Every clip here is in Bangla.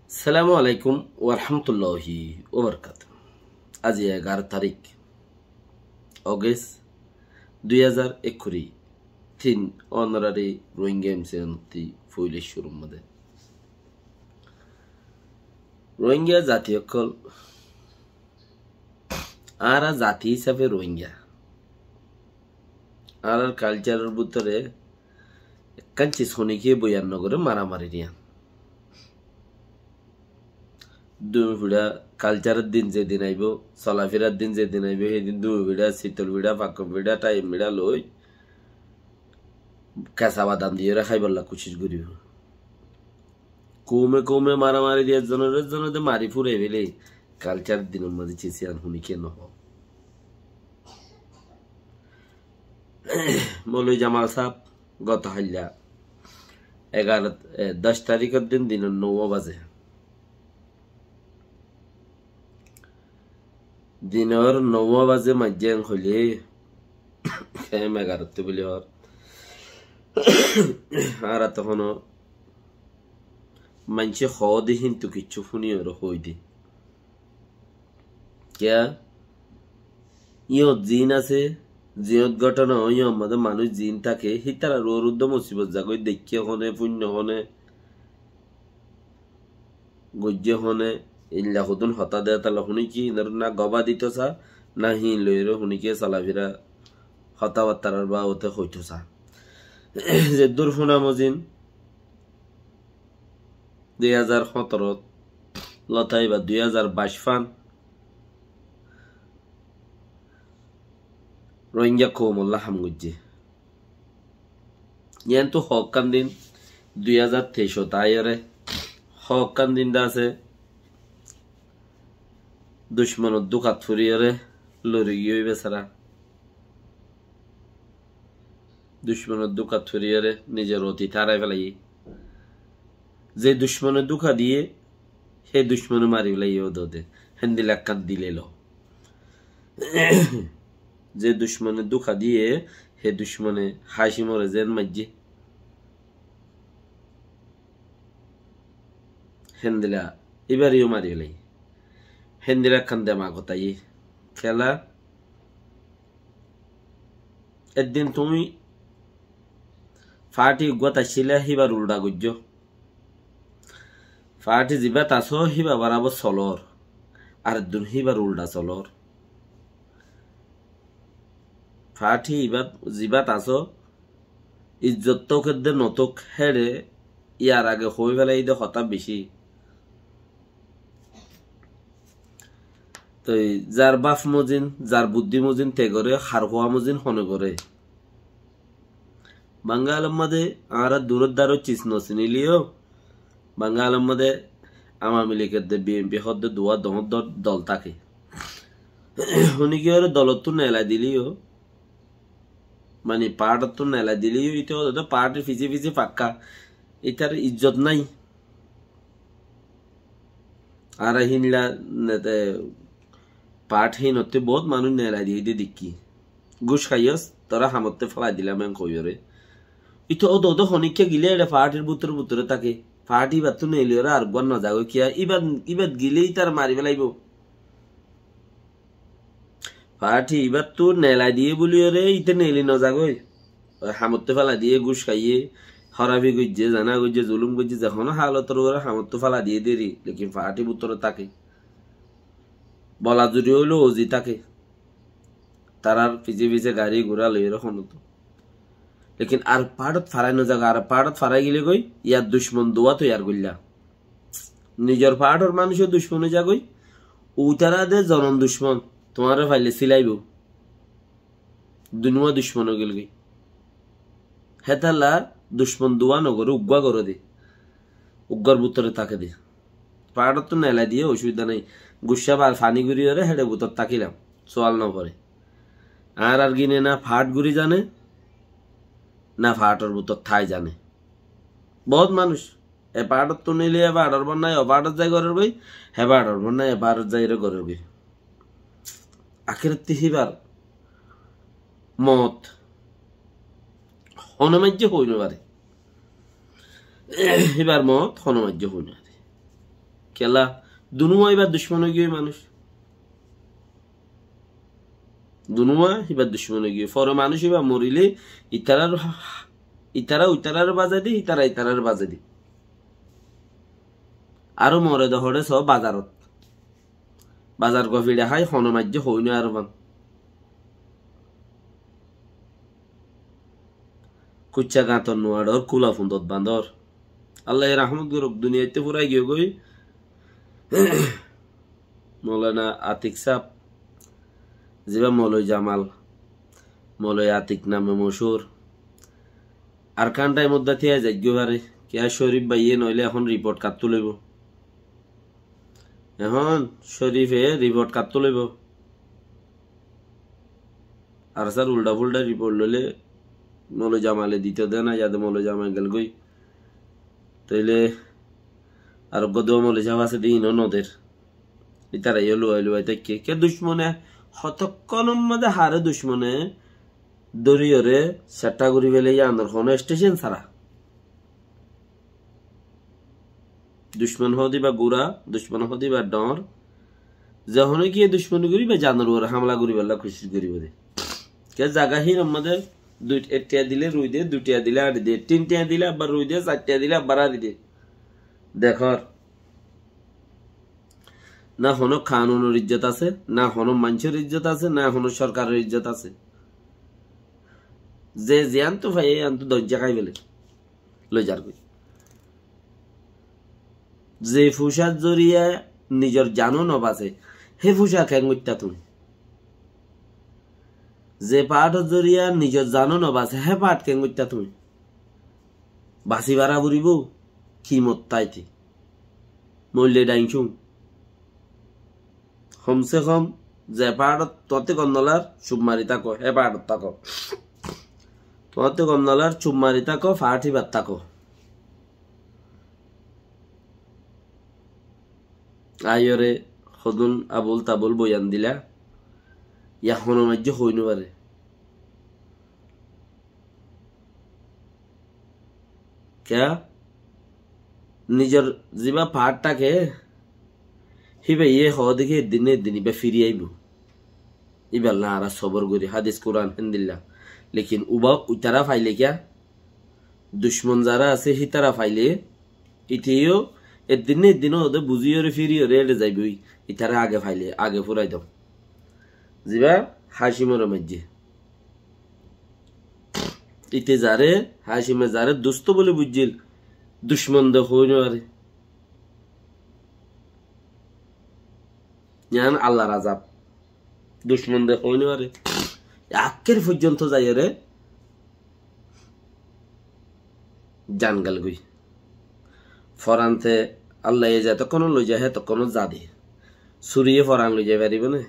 সালামু আলাইকুম ওরহামতুল্লাহি ওবরকাত। আজি 11 তারিখ অগস্ট 2021 তিন অনারারি রোহিঙ্গা এমসিএনতি ফুইলে শুরু মধ্যে রোহিঙ্গা জাতীয় কল আর জাতি হিসাবে রোহিঙ্গা আর কালচারের ভিতরে কাঞ্চি শনিকে বয়ান নগরে মারামারি নিয়া দুই ভিড়া কালচারের দিন যেদিন আইব চলাফেরার দিন যেদিন আইব সেদিন দুই ভিড়া শীতল ভিড়া পাকম ভিড়া টাইম ভিড়া লই কেঁচা বাদাম দিয়ে খাই বললা কুচিস করিব কমে কমে মারামারি দিয়ে জনের মারি ফুরে ফেলে কালচার দিনের মাঝে চিসি আর শুনি কেন মৌলভী জামাল সাহেব গত হাইলা 10 তারিখের দিন দিনের 9 বাজে দিনের 9 বাজে মাঝ্যাং হইলে 11 বলে আর তখনও মানছে হদে কিন্তু কিচ্ছু শুনি ওর হই দি কিয়া ইয়ত জিন আছে জিয়ত ঘটনা হয় আমাদের মানুষ জিন থাকে হিতারা রুদ্ধ মুসিবত জাগই দেখিয়ে হনে পুণ্য হনে গজ্য হনে ইল্লা হুদুন হতা দেয় তালা শুনি কি না গবা দিত চা না হিন লইর শুনিকে চলাফেরা হতাবার্তার বা ওতে হইত চা যে দূর শুনা মজিন 2017 লতাই বা 2022 ফান রোহিঙ্গা কৌমল্লা হামগুজ্জি ইয়ান তো হকান দিন 2023 তাইরে হকান দিন আছে দুশ্মনের দুখাত ফুরিয়ে লড়ে গিয়ে বেচারা দুশ্মনের দুখাত ফুরিয়ে নিজের অতীত হারাই ফেলাই যে দুশ্মনের দুঃখা দিয়ে সে দুশ্মনে মারি ফেলাই ওদে হেন্দিল এক দিলে লো যে দুশ্মনের দুঃখা দিয়ে হে দুশ্মনে হাসি মরে যেন মাঝে হেন্দিলা এবারেও মারি ফেলাই হেন্দিরা খান দেমা কথাই খেলা একদিন তুমি ফাটি গতাইছিলে হিবার উল্টা গুজ্জ ফাটি জিবাত আসো হিবা বারাবো চলর আর একদিন হিবার উল্টা চলর ফাটি ইবাত জিবাত আসো ইজ্জত তোকের নতক হেরে ইয়ার আগে হয়ে ফেলাই দে হতা বেশি তো যার বাপ মজিন যার বুদ্ধি মজিন তে করে হার হওয়া মজিন হনে করে বাঙ্গালের মধ্যে আর দূরের দ্বারও চিস নচিনিলিও বাঙ্গালের মধ্যে আওয়ামী লীগের বিএনপি হদ্দে দুয়া দল থাকে শুনি কি দলত তো নেলা দিলিও মানে পার্টত তো নেলা দিলিও এটা পার্টির ফিজি ফিজি পাক্কা এটার ইজ্জত নাই আর হিনলা পাঠ হীনতে বহুত মানুষ নেলাই দিয়ে দেখি ঘুষ খাইয়স তোরা হামতে ফেলাই দিলাম কইরে ইতো ওদ হনিকে গিলে এটা পাহাড়ের বুতরে থাকে পাহাড়ি বাত নেলি ওরা আর গন না যাগো কিয়া ইবাদ গিলেই তার মারি ফেলাইব পাহাড়ি ইবাদ তো নেলাই দিয়ে বলি ওরে ইতে নেলি না যাগো হামতে ফেলা দিয়ে ঘুষ খাইয়ে হরাবি গজ্জে জানা গজ্জে জুলুম গজ্জে যখন হালতর ওরা হামতে ফেলা দিয়ে দেরি লেকিন পাহাড়ি বুতরে থাকে বলা জুড়ি হইলো ওজি থাকে তারার পিছে পিছে গাড়ি ঘোড়া লই এরকম হতো লেকিন আর পাহাড়ত ফারাই না জায়গা আর পাহাড়ত ফারাই গেলে কই ইয়ার দুশ্মন দোয়া তো ইয়ার গইলা নিজের পাহাড়ের মানুষের দুশ্মনে যা কই উতারা দে জনন দুশ্মন তোমারে ফাইলে সিলাইব দুনুয়া দুশ্মন গেল গই হেতালা দুশ্মন দোয়া নগরে উগ্গা করে দে উগ্গার ভিতরে তাকে দে পাহাড়ত তো নেলা দিয়ে অসুবিধা নাই গুসা আর ফানি গুড়ি হরে হেডে বুতর তাকিলাম সোয়াল না পরে আর গিনে না ফাট গুড়ি জানে না ফাটর বুতর থাই জানে বহুত মানুষ এ পাহাড়ত তো নিলে এ পাহাড়র বন্যায় ও পাহাড়ত যাই ঘরের বই হে পাহাড়র বন্যায় এ পাহাড়ত যাই ঘরের বই আখের তিহিবার মত হনমাজ্য হইন পারে এবার মত হনমাজ্য হইন পারে কেলা দুনুয়া এবার দুশ্মন হয়ে গিয়ে মানুষ দুনুয়া এবার দুশ্মন হয়ে গিয়ে ফর মানুষ এবার মরিলে ইতারা উইতারার বাজে দি ইতারার বাজে দি আরো মরে দহরে সব বাজারত বাজার গফিড়ে হাই হনমাজ্য হইনি আর বান কুচ্চা গাঁতর নোয়াডর কুলা ফুন্দত বান্দর আল্লাহ রহমত গরক দুনিয়াতে পুরাই গিয়ে গই মৌলানা আতিক সাহ যেবা মৌলই জামাল মৌলই আতিক নামে মশুর আর কানটাই মধ্যে থিয়া যাই পারে কে শরীফ বাইয়ে নইলে এখন রিপোর্ট কাট তুলিব এখন শরীফে রিপোর্ট কাট তুলিব আর স্যার উল্টা ফুল্টা রিপোর্ট লইলে মৌলই জামালে দিতে দেয় না যাতে মৌলই জামাল গেল গই তাইলে আর গদ মৌলই সাহেব আছে দিন নদের ইতারা লুয়াই লুয়াই দেখে কে দুশ্মনে হতক্ষণের মধ্যে হারে দুশ্মনে দরিয়রে সেটা করি ফেলে আন্দর কোনো স্টেশন ছাড়া দুশ্মন হদি বা গুড়া দুশ্মন হদি বা ডর যখন গিয়ে দুশ্মনী করি বা জানোর ওরা হামলা করি বেলা খুশি করি বলে কে জাগাহীন আমাদের একটা দিলে রুই দে দুটিয়া দিলে আড়ি দে তিনটিয়া দিলে আবার রুই দে চারটিয়া দিলে আবার আড়ি দে দেখর না হনো কানুনের ইজ্জত আছে না হনো মানুষের ইজ্জত আছে না হনো সরকারের ইজ্জত আছে যে আন্ত ভাই আন্ত দরজা খাই বেলে লইজার কই যে ফুসার জরিয়া নিজের জানো নবাসে হে ফুসা খেঙ্গুইতা তুমি যে পাঠ জরিয়া নিজের জানো নবাসে হে পাঠ খেঙ্গুইতা তুমি বাসি বাড়া বুড়িব কি মত তাইতে মূল্যে ডাইছুম কমসে কম যে পাহাড় ততে কন্দলার চুপ মারি থাকো হে পাহাড় থাকো ততে কন্দলার চুপ মারি থাকো ফাটি বাদ থাকো আয়রে সদুন আবুল তাবুল বয়ান দিলা এখনো মাঝে হইন পারে কে নিজের যিবা পাহাড়টাকে হিবে ইয়ে হওয়া দেখে দিনে দিন ইবা ফিরি আইব ইবার না আর সবর করি হাদিস কোরআন হিন্দিল্লা লেকিন উবা উতারা ফাইলে কিয়া দুশ্মন যারা আছে হিতারা ফাইলে ইতেও দিনে দিনও ওদের বুঝিয়ে ফিরিয়ে রেলে যাইবই ইতারা আগে ফাইলে আগে ফুরাই দাও যিবা হাসিমর মাঝে ইতে যারে হাসিমে যারে দুস্থ বলে বুঝছিল দুশ্মন দে হইন আরে জান আল্লাহর আযাব দুশ্মন দে হইন আরে আকের পর্যন্ত যাই রে জানগাল গই ফরানতে আল্লাহ এ যায় তখন লই যায় তখন যা দে সুরিয়ে ফরান লই যায় পারিব না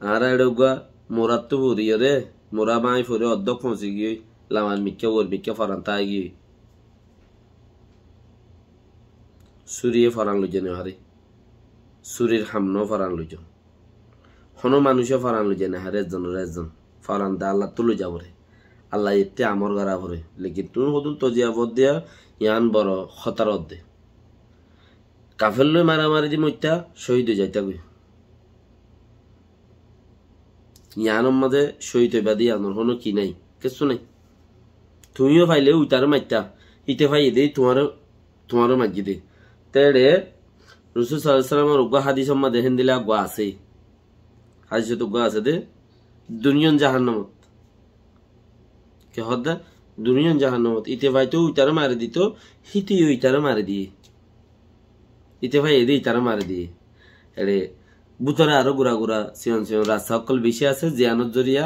আর এডগা মোরাত তো বুড়িয়ে রে মোরা মাই ফুরে অর্ধক পৌঁছে গিয়ে লামান মিক্কে ওর মিক্কে ফরান তাই গিয়ে সুরিয়ে ফরান লই যায় হারে সুরির হামনো ফরান লই যাও হনো মানুষে ফরান লই যায় না হারে একজন ফরান দা আল্লাহ তুলে যাব রে আল্লাহ এতে আমর গারা ভরে লেকিন তুমি হদুন তো জিয়াবত দিয়া ইয়ান বড় খতারত দে কাফের লই মারামারি দি মইতা শহীদ হয়ে যাইতা গই ইয়ানোর মাঝে শহীদ হইবা দি আনোর হনো কি নাই কিছু নাই তুমিও ফাইলে উইতার মাইতা ইতে ফাই দে তোমারও মাজি দে তেড়ে রসুল সাল্লাল্লাহু আলাইহি ওয়াসাল্লামের উগ্র হাদিসের মধ্যে হেন দিলা গো আছে হাদিসে তো গো আছে দে দুনিয়ন জাহান্নামত কে হদা দুনিয়ন জাহান্নামত ইতে ভাই তো উইতার মারে দিত হিতি উইতার মারে দিয়ে ইতে ভাই এদি ইতার মারে দিয়ে এরে বুতরে আরো গুড়া গুড়া সিয়ন রাস্তা সকল বেশি আছে জিয়ানত জরিয়া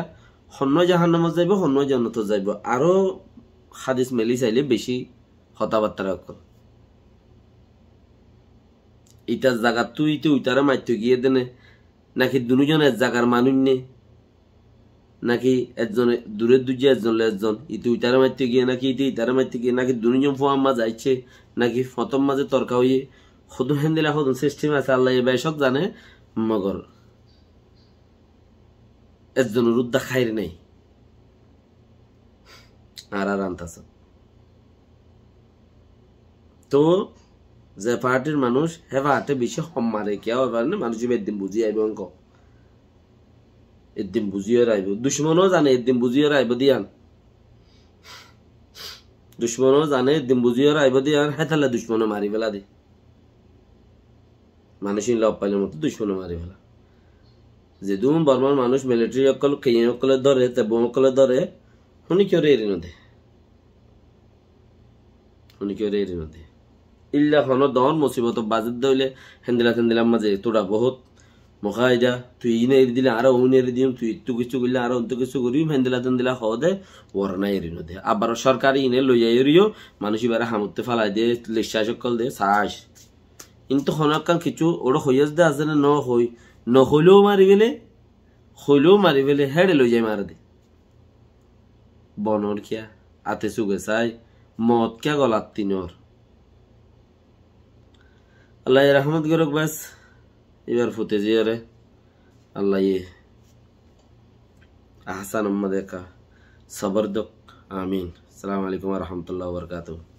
হন্য জাহান্নামত যাইব হন্য জান্নাত যাইব আরো হাদিস মেলি চাইলে বেশি হতাবার্তা অকল ইটার জায়গা তুই তো উইতারা মাইতে গিয়ে দেনে নাকি দুজন এক জায়গার মানুষ নে নাকি একজনে দূরের দুজে একজন ইতি উইতারা মাইতে গিয়ে নাকি ইতি ইতারা মাইতে গিয়ে নাকি দুজন ফোয়াম মাঝ আইছে নাকি ফতম মাঝে তর্কা হইয়ে সদু হেন্দিলা সদু সিস্টেম আছে আল্লাহ এবার সব জানে মগর একজনের উদ্দা খাইরে নাই আর আনতাছ তো যে পার্টির মানুষ হে পার্টি বেশি হম মারে কেউ এবার না মানুষ একদিন বুঝি আইব অঙ্ক একদিন বুঝিয়ে আইব দুশ্মনও জানে একদিন বুঝিয়ে আইব দিয়ান দুশ্মনও জানে একদিন বুঝিয়ে আইব দিয়ান হে তাহলে দুশ্মনও মারি ফেলা দি মানুষই লব পাইলের মতো দুশ্মনও মারি ফেলা যেদুম বর্মার মানুষ মিলিটারি অকল কেই অকলে ধরে তেবম অকলে ধরে শুনি কেউ এরি নদে শুনি কেউ এরি নদে ইল্লা হন দন মুসিবত বাজেত দইলে হেন্দিলাম মাঝে তোরা বহুত মখাইদা তুই ইনে এরি দিলে আরো উনি এরি দিম তুই ইত্তু কিছু করলে আরো অন্ত কিছু করিম হেন্দিলা হদে ওরনা এরি নদে আবার সরকারি ইনে লইয়া এরিও মানুষ এবারে হামুতে ফালাই দিয়ে লেশা সকল দে সাস কিন্তু হনকান কিছু ওরা হইয়াস দে আছে না নহইলেও মারি ফেলে হেডে লই যায় মারা দে বনর কিয়া আতে চুগে চাই মদ কিয়া গলাত তিনর আল্লাহ রহমত করুক বাস এবার ফুটে জিয়ারে আল্লাহ আহসান দেখা সবর দক আমিন আসসালামু আলাইকুম ওয়া রাহমাতুল্লাহি ওয়া বারাকাতুহু